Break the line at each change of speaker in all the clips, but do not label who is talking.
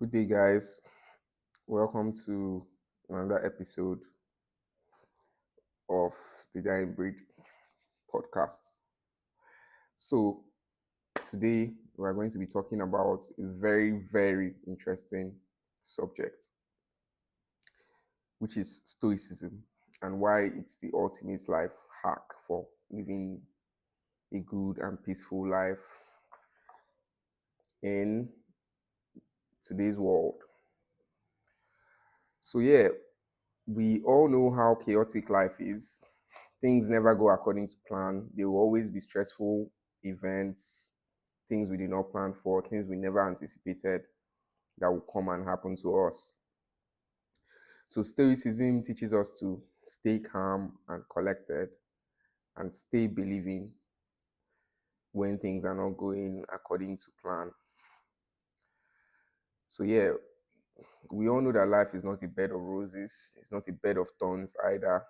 Good day, guys. Welcome to another episode of the Dying Breed podcast. So, today we are going to be talking about a very, very interesting subject, which is Stoicism and why it's the ultimate life hack for living a good and peaceful life in today's world. So, yeah, we all know how chaotic life is. Things never go according to plan. There will always be stressful events, things we did not plan for, things we never anticipated that will come and happen to us. So, Stoicism teaches us to stay calm and collected and stay believing when things are not going according to plan. So, yeah, we all know that life is not a bed of roses, it's not a bed of thorns either.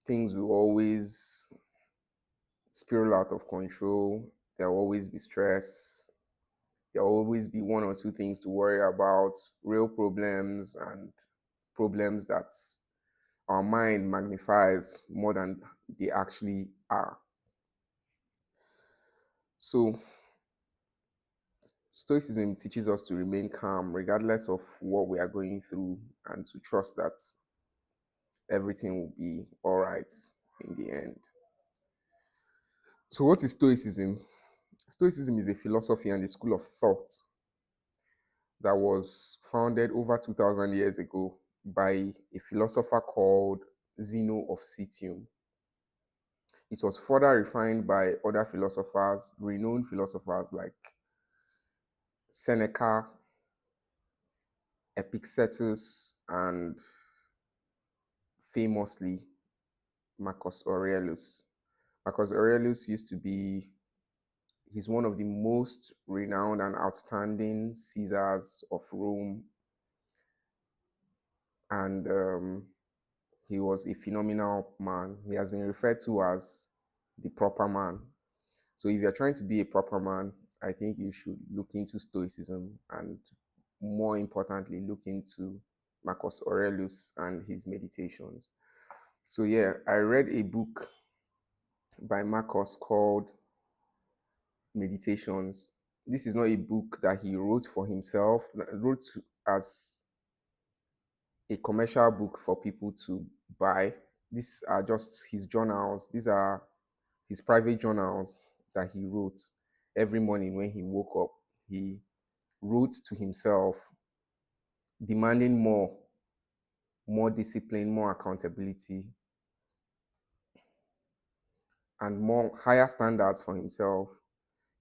Things will always spiral out of control. There will always be stress. There will always be one or two things to worry about, real problems and problems that our mind magnifies more than they actually are. So, Stoicism teaches us to remain calm regardless of what we are going through and to trust that everything will be all right in the end. So, what is Stoicism? Stoicism is a philosophy and a school of thought that was founded over 2000 years ago by a philosopher called Zeno of Citium. It was further refined by other philosophers, renowned philosophers like Seneca, Epictetus, and famously Marcus Aurelius. Marcus Aurelius he's one of the most renowned and outstanding Caesars of Rome, and he was a phenomenal man. He has been referred to as the proper man. So if you're trying to be a proper man, I think you should look into Stoicism and more importantly, look into Marcus Aurelius and his meditations. So yeah, I read a book by Marcus called Meditations. This is not a book that he wrote for himself, wrote as a commercial book for people to buy. These are just his journals. These are his private journals that he wrote every morning when he woke up. He wrote to himself, demanding more discipline, more accountability, and more higher standards for himself.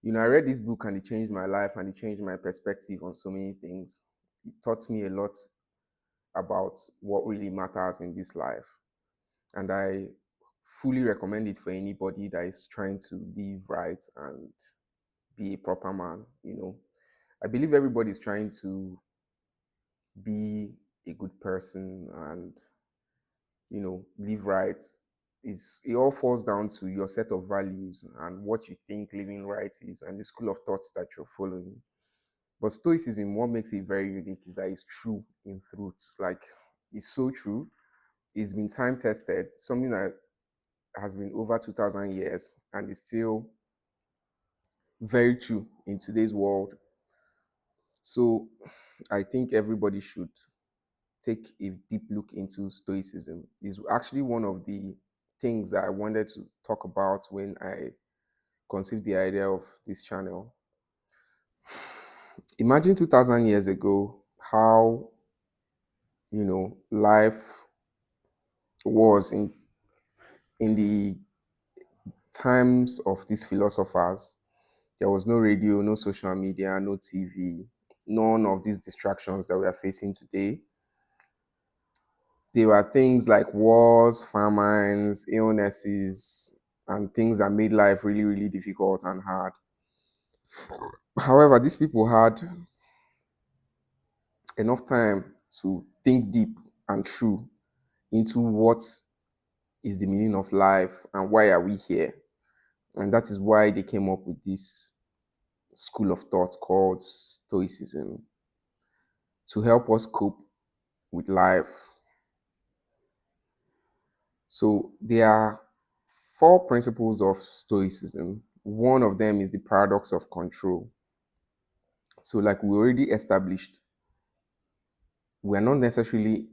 I read this book and it changed my life and it changed my perspective on so many things. It taught me a lot about what really matters in this life. And I fully recommend it for anybody that is trying to live right and be a proper man. I believe everybody is trying to be a good person and live right. It all falls down to your set of values and what you think living right is and the school of thoughts that you're following. But Stoicism, what makes it very unique is that it's true in truth. Like, it's so true. It's been time tested, something that has been over 2000 years and is still very true in today's world. So I think everybody should take a deep look into Stoicism. It's actually one of the things that I wanted to talk about when I conceived the idea of this channel. Imagine 2000 years ago how life was in the times of these philosophers. There was no radio, no social media, no TV, none of these distractions that we are facing today. There were things like wars, famines, illnesses, and things that made life really, really difficult and hard. However, these people had enough time to think deep and true into what is the meaning of life and why are we here. And that is why they came up with this school of thought called Stoicism. to help us cope with life. So there are four principles of Stoicism. One of them is the paradox of control. So, like we already established, we are not necessarily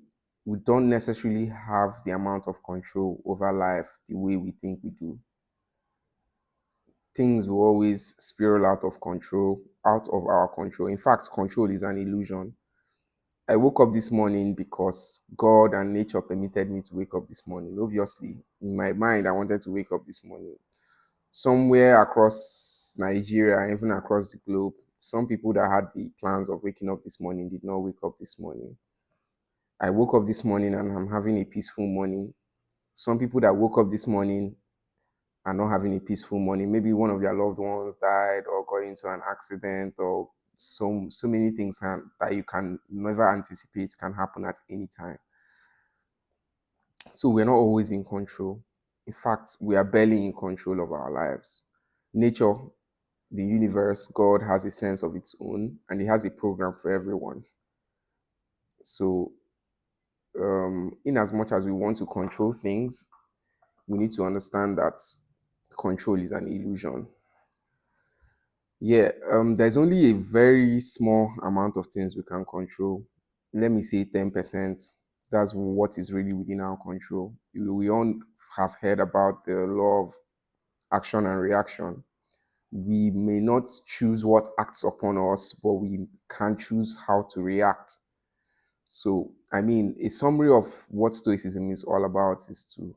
we don't necessarily have the amount of control over life the way we think we do. Things will always spiral out of our control. In fact, control is an illusion. I woke up this morning because God and nature permitted me to wake up this morning. Obviously, in my mind, I wanted to wake up this morning. Somewhere across Nigeria, even across the globe, some people that had the plans of waking up this morning did not wake up this morning. I woke up this morning and I'm having a peaceful morning. Some people that woke up this morning are not having a peaceful morning. Maybe one of their loved ones died or got into an accident, or so many things that you can never anticipate can happen at any time. So we're not always in control. In fact, we are barely in control of our lives. Nature, the universe, God has a sense of its own, and He has a program for everyone. So, in as much as we want to control things, we need to understand that control is an illusion. Yeah, there's only a very small amount of things we can control. Let me say 10%. That's what is really within our control. We all have heard about the law of action and reaction. We may not choose what acts upon us, but we can choose how to react. So, I mean, a summary of what Stoicism is all about is to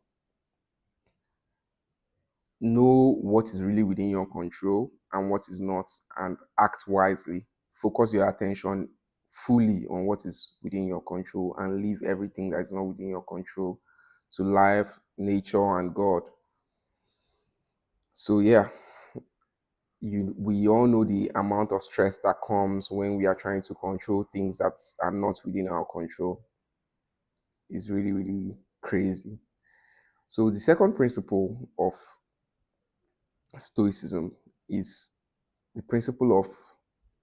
know what is really within your control and what is not, and act wisely. Focus your attention fully on what is within your control and leave everything that is not within your control to life, nature, and God. So, yeah, we all know the amount of stress that comes when we are trying to control things that are not within our control. Is really, really crazy. So, the second principle of Stoicism is the principle of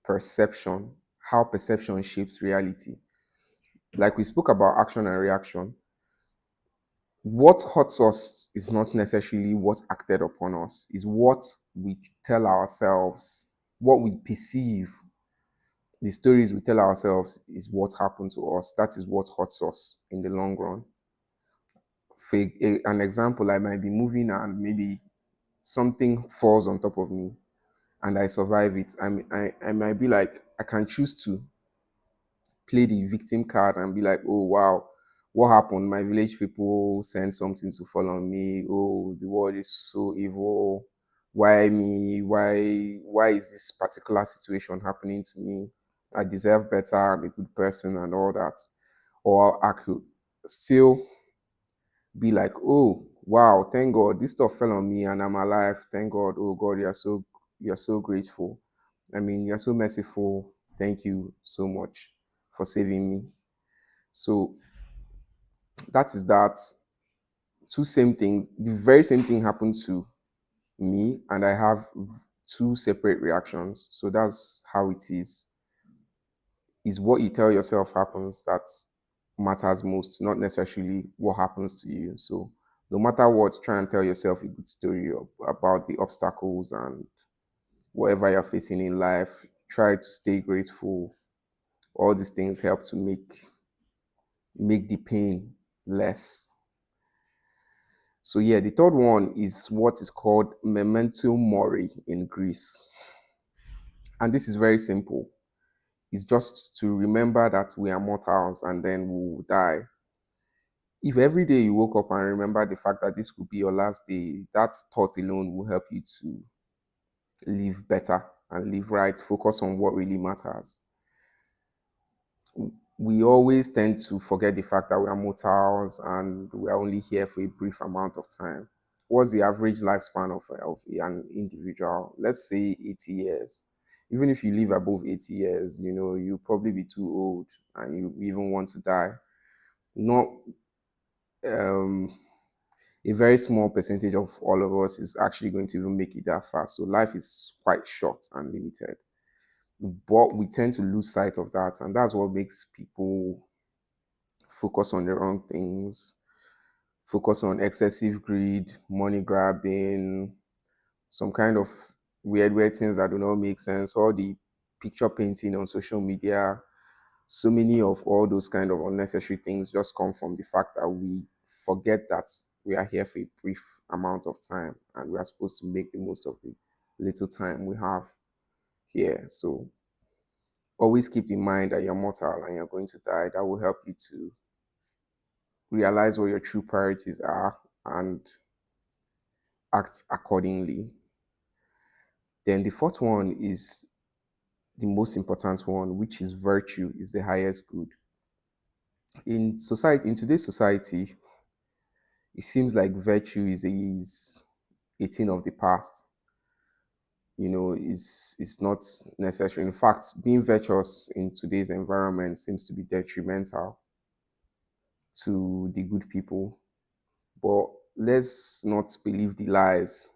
perception, how perception shapes reality. Like we spoke about action and reaction, what hurts us is not necessarily what acted upon us, is what we tell ourselves, what we perceive. The stories we tell ourselves is what happened to us. That is what hurts us in the long run. For an example, I might be moving and maybe something falls on top of me and I survive it. I might be like, I can choose to play the victim card and be like, oh wow, what happened? My village people sent something to fall on me. Oh, the world is so evil. Why me? Why is this particular situation happening to me? I deserve better. I'm a good person and all that. Or I could still be like, oh wow, thank God this stuff fell on me and I'm alive. Thank God. Oh God, you're so grateful. I mean, you're so merciful. Thank you so much for saving me. So that is that. Two same things. The very same thing happened to me, and I have two separate reactions. So that's how it is. Is what you tell yourself happens that matters most, not necessarily what happens to you. So no matter what, try and tell yourself a good story about the obstacles and whatever you're facing in life. Try to stay grateful. All these things help to make the pain less. So yeah, the third one is what is called memento mori in Greece. And this is very simple. It's just to remember that we are mortals and then we will die. If every day you woke up and remember the fact that this could be your last day, that thought alone will help you to live better and live right, focus on what really matters. We always tend to forget the fact that we are mortals and we are only here for a brief amount of time. What's the average lifespan of an individual? Let's say 80 years. Even if you live above 80 years, you'll probably be too old and you even want to die. Not um, a very small percentage of all of us is actually going to even make it that far. So life is quite short and limited. But we tend to lose sight of that, and that's what makes people focus on the wrong things, focus on excessive greed, money grabbing, some kind of weird things that do not make sense, all the picture painting on social media. So many of all those kind of unnecessary things just come from the fact that we forget that we are here for a brief amount of time and we are supposed to make the most of the little time we have here. So always keep in mind that you're mortal and you're going to die. That will help you to realize what your true priorities are and act accordingly. Then the fourth one is the most important one, which is virtue is the highest good. In today's society, it seems like virtue is a thing of the past. Is not necessary. In fact, being virtuous in today's environment seems to be detrimental to the good people. But let's not believe the lies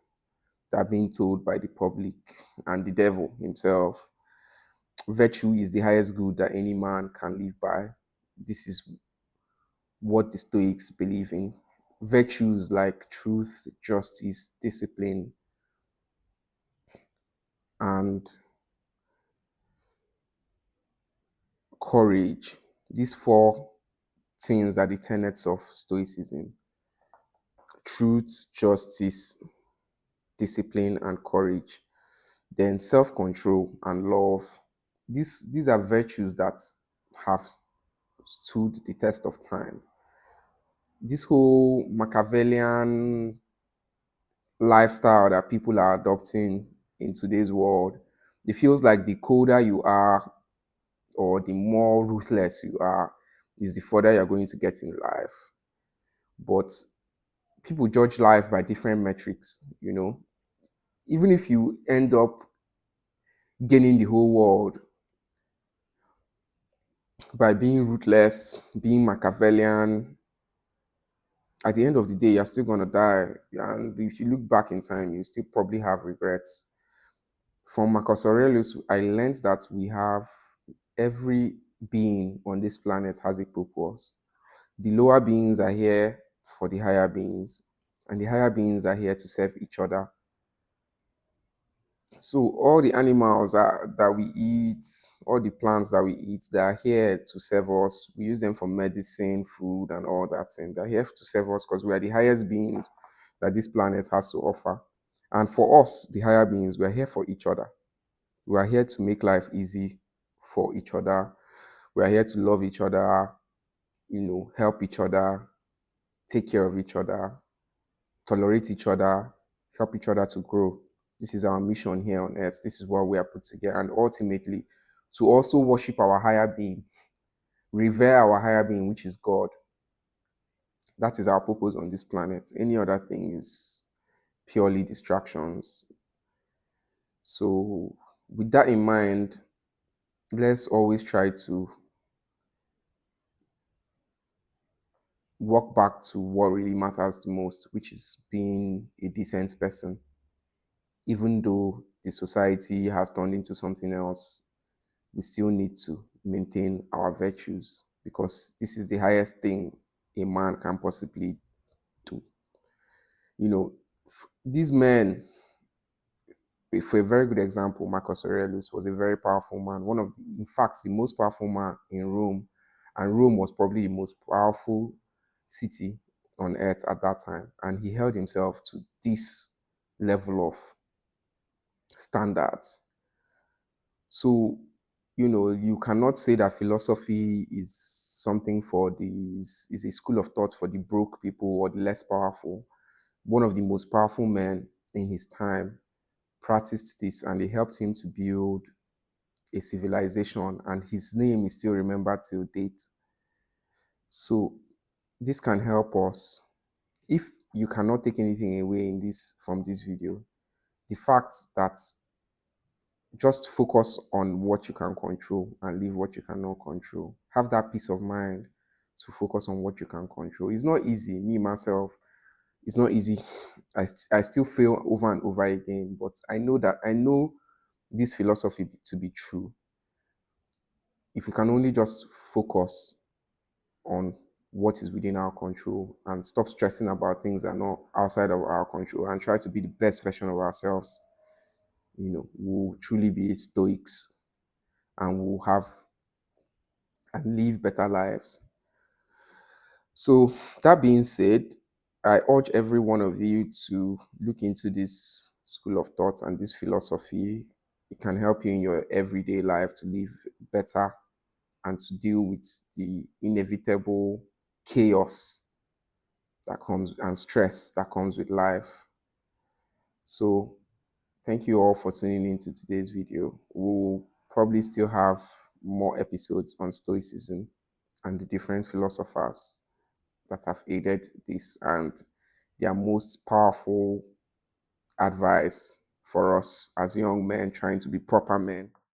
that are being told by the public and the devil himself. Virtue is the highest good that any man can live by. This is what the Stoics believe in. Virtues like truth, justice, discipline, and courage. These four things are the tenets of Stoicism: truth, justice, discipline, and courage. Then self control and love. These are virtues that have stood the test of time. This whole Machiavellian lifestyle that people are adopting in today's world, it feels like the colder you are or the more ruthless you are, is the further you're going to get in life. But people judge life by different metrics. Even if you end up gaining the whole world by being ruthless, being Machiavellian, at the end of the day, you're still going to die. And if you look back in time, you still probably have regrets. From Marcus Aurelius, I learned that every being on this planet has a purpose. The lower beings are here for the higher beings, and the higher beings are here to serve each other. So all the animals that we eat, all the plants that we eat, they are here to serve us. We use them for medicine, food, and all that thing. They're here to serve us because we are the highest beings that this planet has to offer. And for us, the higher beings, we are here for each other. We are here to make life easy for each other. We are here to love each other, help each other, take care of each other, tolerate each other, help each other to grow. This is our mission here on earth. This is what we are put together. And ultimately, to also worship our higher being, revere our higher being, which is God. That is our purpose on this planet. Any other thing is purely distractions. So, with that in mind, let's always try to walk back to what really matters the most, which is being a decent person. Even though the society has turned into something else, we still need to maintain our virtues because this is the highest thing a man can possibly do. These men, for a very good example, Marcus Aurelius was a very powerful man, in fact, the most powerful man in Rome, and Rome was probably the most powerful city on earth at that time, and he held himself to this level of standards. So, you cannot say that philosophy is something is a school of thought for the broke people or the less powerful. One of the most powerful men in his time practiced this, and it helped him to build a civilization, and his name is still remembered till date. So this can help us. If you cannot take anything away from this video, the fact that just focus on what you can control and leave what you cannot control. Have that peace of mind to focus on what you can control. It's not easy. Me, myself, it's not easy. I still fail over and over again, but I know this philosophy to be true, if we can only just focus on what is within our control and stop stressing about things that are not outside of our control and try to be the best version of ourselves, we'll truly be stoics and we'll have and live better lives. So, that being said, I urge every one of you to look into this school of thought and this philosophy. It can help you in your everyday life to live better and to deal with the inevitable chaos that comes and stress that comes with life. So, thank you all for tuning into today's video. We'll probably still have more episodes on Stoicism and the different philosophers that have aided this and their most powerful advice for us as young men trying to be proper men.